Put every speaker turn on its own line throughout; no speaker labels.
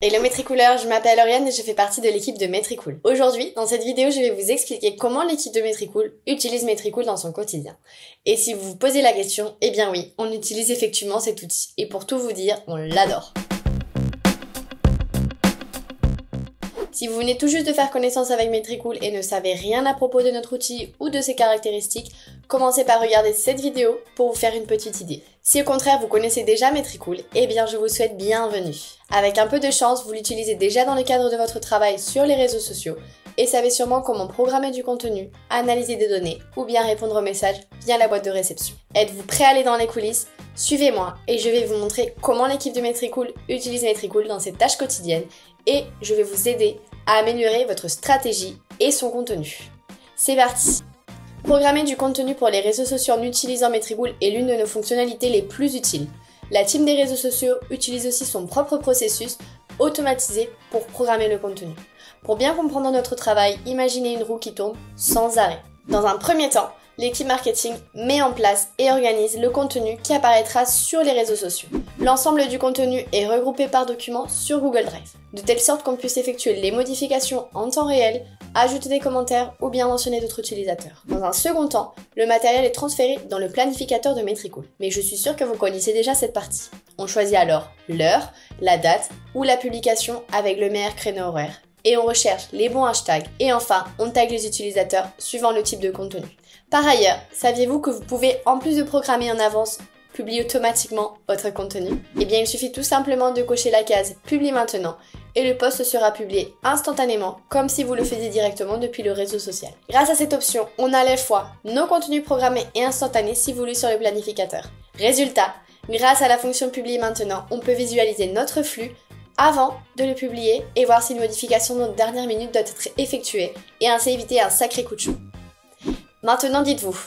Hello Metricoolers, je m'appelle Oriane et je fais partie de l'équipe de Metricool. Aujourd'hui, dans cette vidéo, je vais vous expliquer comment l'équipe de Metricool utilise Metricool dans son quotidien. Et si vous vous posez la question, eh bien oui, on utilise effectivement cet outil. Et pour tout vous dire, on l'adore. Si vous venez tout juste de faire connaissance avec Metricool et ne savez rien à propos de notre outil ou de ses caractéristiques, commencez par regarder cette vidéo pour vous faire une petite idée. Si au contraire vous connaissez déjà Metricool, eh bien je vous souhaite bienvenue. Avec un peu de chance, vous l'utilisez déjà dans le cadre de votre travail sur les réseaux sociaux et savez sûrement comment programmer du contenu, analyser des données ou bien répondre aux messages via la boîte de réception. Êtes-vous prêt à aller dans les coulisses ? Suivez-moi et je vais vous montrer comment l'équipe de Metricool utilise Metricool dans ses tâches quotidiennes et je vais vous aider à améliorer votre stratégie et son contenu. C'est parti! Programmer du contenu pour les réseaux sociaux en utilisant Metricool est l'une de nos fonctionnalités les plus utiles. La team des réseaux sociaux utilise aussi son propre processus automatisé pour programmer le contenu. Pour bien comprendre notre travail, imaginez une roue qui tourne sans arrêt. Dans un premier temps, l'équipe marketing met en place et organise le contenu qui apparaîtra sur les réseaux sociaux. L'ensemble du contenu est regroupé par document sur Google Drive, de telle sorte qu'on puisse effectuer les modifications en temps réel, ajouter des commentaires ou bien mentionner d'autres utilisateurs. Dans un second temps, le matériel est transféré dans le planificateur de Metricool. Mais je suis sûre que vous connaissez déjà cette partie. On choisit alors l'heure, la date ou la publication avec le meilleur créneau horaire. Et on recherche les bons hashtags. Et enfin, on tag les utilisateurs suivant le type de contenu. Par ailleurs, saviez-vous que vous pouvez, en plus de programmer en avance, publier automatiquement votre contenu ? Eh bien, il suffit tout simplement de cocher la case « Publie maintenant » et le post sera publié instantanément, comme si vous le faisiez directement depuis le réseau social. Grâce à cette option, on a à la fois nos contenus programmés et instantanés si voulu sur le planificateur. Résultat, grâce à la fonction « Publie maintenant », on peut visualiser notre flux avant de le publier et voir si une modification de dernière minute doit être effectuée et ainsi éviter un sacré coup de chou. Maintenant dites-vous,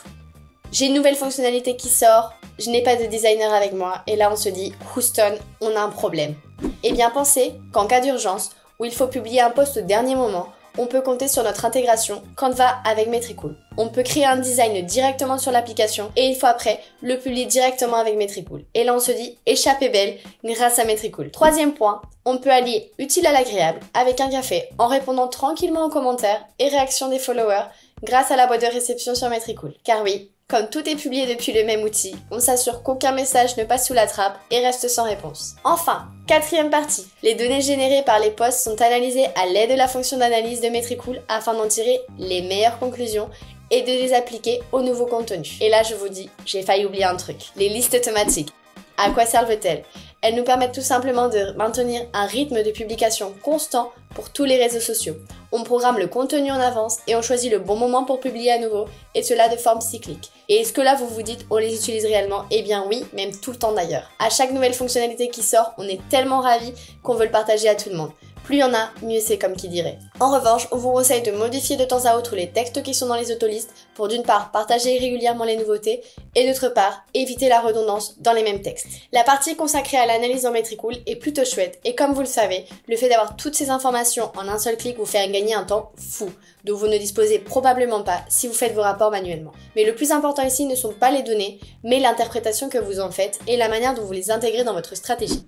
j'ai une nouvelle fonctionnalité qui sort, je n'ai pas de designer avec moi et là on se dit, Houston, on a un problème. Eh bien pensez qu'en cas d'urgence, où il faut publier un post au dernier moment, on peut compter sur notre intégration Canva avec Metricool. On peut créer un design directement sur l'application et une fois après, le publier directement avec Metricool. Et là on se dit, échappée belle grâce à Metricool. Troisième point, on peut allier utile à l'agréable avec un café en répondant tranquillement aux commentaires et réactions des followers grâce à la boîte de réception sur Metricool. Car oui, comme tout est publié depuis le même outil, on s'assure qu'aucun message ne passe sous la trappe et reste sans réponse. Enfin, quatrième partie, les données générées par les posts sont analysées à l'aide de la fonction d'analyse de Metricool afin d'en tirer les meilleures conclusions et de les appliquer au nouveau contenu. Et là je vous dis, j'ai failli oublier un truc, les listes automatiques. À quoi servent-elles ? Elles nous permettent tout simplement de maintenir un rythme de publication constant pour tous les réseaux sociaux. On programme le contenu en avance et on choisit le bon moment pour publier à nouveau, et cela de forme cyclique. Et est-ce que là vous vous dites, on les utilise réellement ? Eh bien oui, même tout le temps d'ailleurs. À chaque nouvelle fonctionnalité qui sort, on est tellement ravis qu'on veut le partager à tout le monde. Plus il y en a, mieux c'est comme qui dirait. En revanche, on vous conseille de modifier de temps à autre les textes qui sont dans les autolistes pour d'une part partager régulièrement les nouveautés et d'autre part éviter la redondance dans les mêmes textes. La partie consacrée à l'analyse en Metricool est plutôt chouette et comme vous le savez, le fait d'avoir toutes ces informations en un seul clic vous fait gagner un temps fou, dont vous ne disposez probablement pas si vous faites vos rapports manuellement. Mais le plus important ici ne sont pas les données, mais l'interprétation que vous en faites et la manière dont vous les intégrez dans votre stratégie.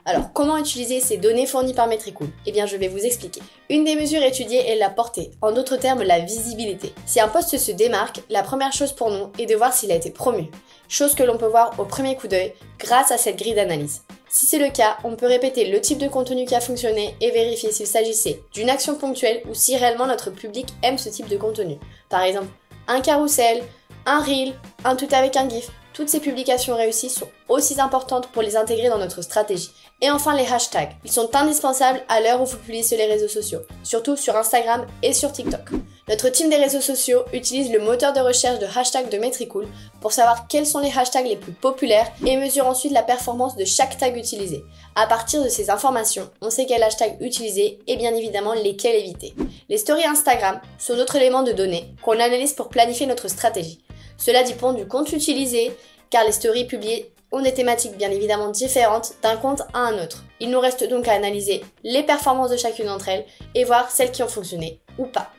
Alors, comment utiliser ces données fournies par Metricool ? Eh bien, je vais vous expliquer. Une des mesures étudiées est la portée, en d'autres termes, la visibilité. Si un post se démarque, la première chose pour nous est de voir s'il a été promu. Chose que l'on peut voir au premier coup d'œil grâce à cette grille d'analyse. Si c'est le cas, on peut répéter le type de contenu qui a fonctionné et vérifier s'il s'agissait d'une action ponctuelle ou si réellement notre public aime ce type de contenu. Par exemple, un carrousel, un reel, un tweet avec un gif. Toutes ces publications réussies sont aussi importantes pour les intégrer dans notre stratégie. Et enfin les hashtags. Ils sont indispensables à l'heure où vous publiez sur les réseaux sociaux, surtout sur Instagram et sur TikTok. Notre team des réseaux sociaux utilise le moteur de recherche de hashtags de Metricool pour savoir quels sont les hashtags les plus populaires et mesure ensuite la performance de chaque tag utilisé. À partir de ces informations, on sait quel hashtag utiliser et bien évidemment lesquels éviter. Les stories Instagram sont d'autres éléments de données qu'on analyse pour planifier notre stratégie. Cela dépend du compte utilisé, car les stories publiées ont des thématiques bien évidemment différentes d'un compte à un autre. Il nous reste donc à analyser les performances de chacune d'entre elles et voir celles qui ont fonctionné ou pas.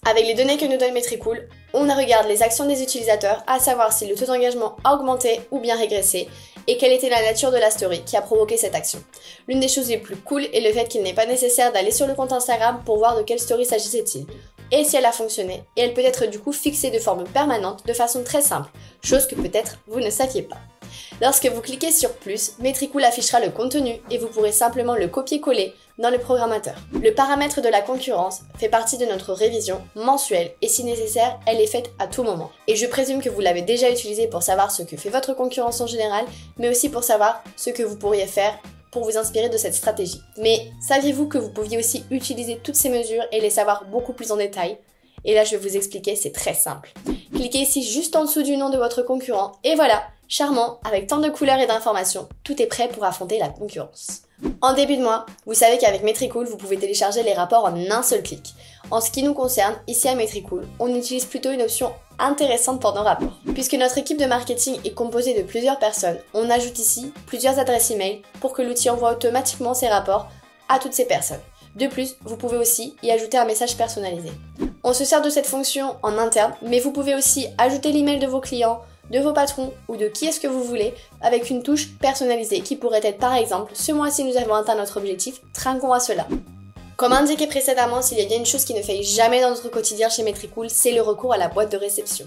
Avec les données que nous donne Metricool, on regarde les actions des utilisateurs, à savoir si le taux d'engagement a augmenté ou bien régressé, et quelle était la nature de la story qui a provoqué cette action. L'une des choses les plus cool est le fait qu'il n'est pas nécessaire d'aller sur le compte Instagram pour voir de quelle story s'agissait-il. Et si elle a fonctionné, et elle peut être du coup fixée de forme permanente de façon très simple, chose que peut-être vous ne saviez pas. Lorsque vous cliquez sur plus, Metricool affichera le contenu et vous pourrez simplement le copier-coller dans le programmateur. Le paramètre de la concurrence fait partie de notre révision mensuelle et si nécessaire, elle est faite à tout moment. Et je présume que vous l'avez déjà utilisé pour savoir ce que fait votre concurrence en général, mais aussi pour savoir ce que vous pourriez faire pour vous inspirer de cette stratégie. Mais saviez-vous que vous pouviez aussi utiliser toutes ces mesures et les savoir beaucoup plus en détail ? Et là, je vais vous expliquer, c'est très simple. Cliquez ici juste en dessous du nom de votre concurrent et voilà, charmant, avec tant de couleurs et d'informations, tout est prêt pour affronter la concurrence. En début de mois, vous savez qu'avec Metricool, vous pouvez télécharger les rapports en un seul clic. En ce qui nous concerne, ici à Metricool, on utilise plutôt une option intéressante pour nos rapports. Puisque notre équipe de marketing est composée de plusieurs personnes, on ajoute ici plusieurs adresses email pour que l'outil envoie automatiquement ses rapports à toutes ces personnes. De plus, vous pouvez aussi y ajouter un message personnalisé. On se sert de cette fonction en interne, mais vous pouvez aussi ajouter l'email de vos clients, de vos patrons ou de qui est-ce que vous voulez avec une touche personnalisée qui pourrait être par exemple « Ce mois-ci nous avons atteint notre objectif, trinquons à cela ». Comme indiqué précédemment, s'il y a bien une chose qui ne faille jamais dans notre quotidien chez Metricool, c'est le recours à la boîte de réception.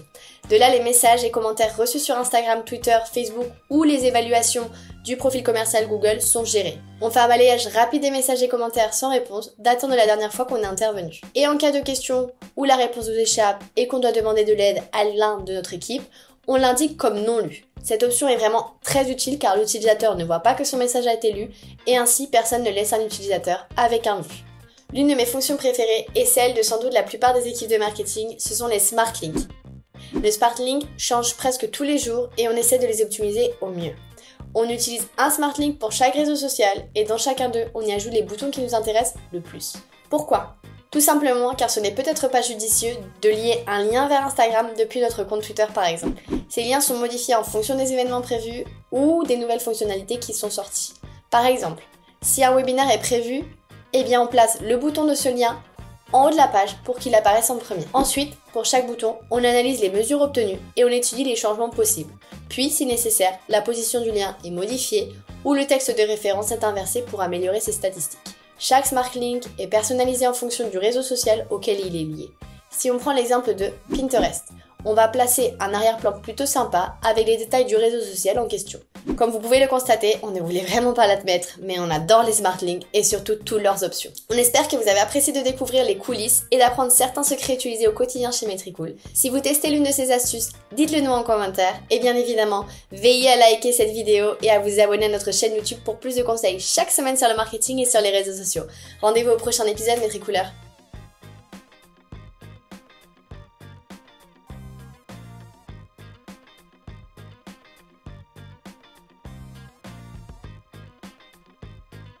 De là, les messages et commentaires reçus sur Instagram, Twitter, Facebook ou les évaluations du profil commercial Google sont gérés. On fait un balayage rapide des messages et commentaires sans réponse, datant de la dernière fois qu'on est intervenu. Et en cas de question où la réponse nous échappe et qu'on doit demander de l'aide à l'un de notre équipe, on l'indique comme non lu. Cette option est vraiment très utile car l'utilisateur ne voit pas que son message a été lu et ainsi personne ne laisse un utilisateur avec un vu. L'une de mes fonctions préférées est celle de sans doute la plupart des équipes de marketing, ce sont les Smart Links. Les Smart Links changent presque tous les jours et on essaie de les optimiser au mieux. On utilise un Smart Link pour chaque réseau social et dans chacun d'eux, on y ajoute les boutons qui nous intéressent le plus. Pourquoi ? Tout simplement car ce n'est peut-être pas judicieux de lier un lien vers Instagram depuis notre compte Twitter par exemple. Ces liens sont modifiés en fonction des événements prévus ou des nouvelles fonctionnalités qui sont sorties. Par exemple, si un webinaire est prévu, eh bien on place le bouton de ce lien en haut de la page pour qu'il apparaisse en premier. Ensuite, pour chaque bouton, on analyse les mesures obtenues et on étudie les changements possibles. Puis, si nécessaire, la position du lien est modifiée ou le texte de référence est inversé pour améliorer ses statistiques. Chaque Smart Link est personnalisé en fonction du réseau social auquel il est lié. Si on prend l'exemple de Pinterest, on va placer un arrière-plan plutôt sympa avec les détails du réseau social en question. Comme vous pouvez le constater, on ne voulait vraiment pas l'admettre, mais on adore les Smart Links et surtout toutes leurs options. On espère que vous avez apprécié de découvrir les coulisses et d'apprendre certains secrets utilisés au quotidien chez Metricool. Si vous testez l'une de ces astuces, dites-le nous en commentaire et bien évidemment, veillez à liker cette vidéo et à vous abonner à notre chaîne YouTube pour plus de conseils chaque semaine sur le marketing et sur les réseaux sociaux. Rendez-vous au prochain épisode Metricoolers.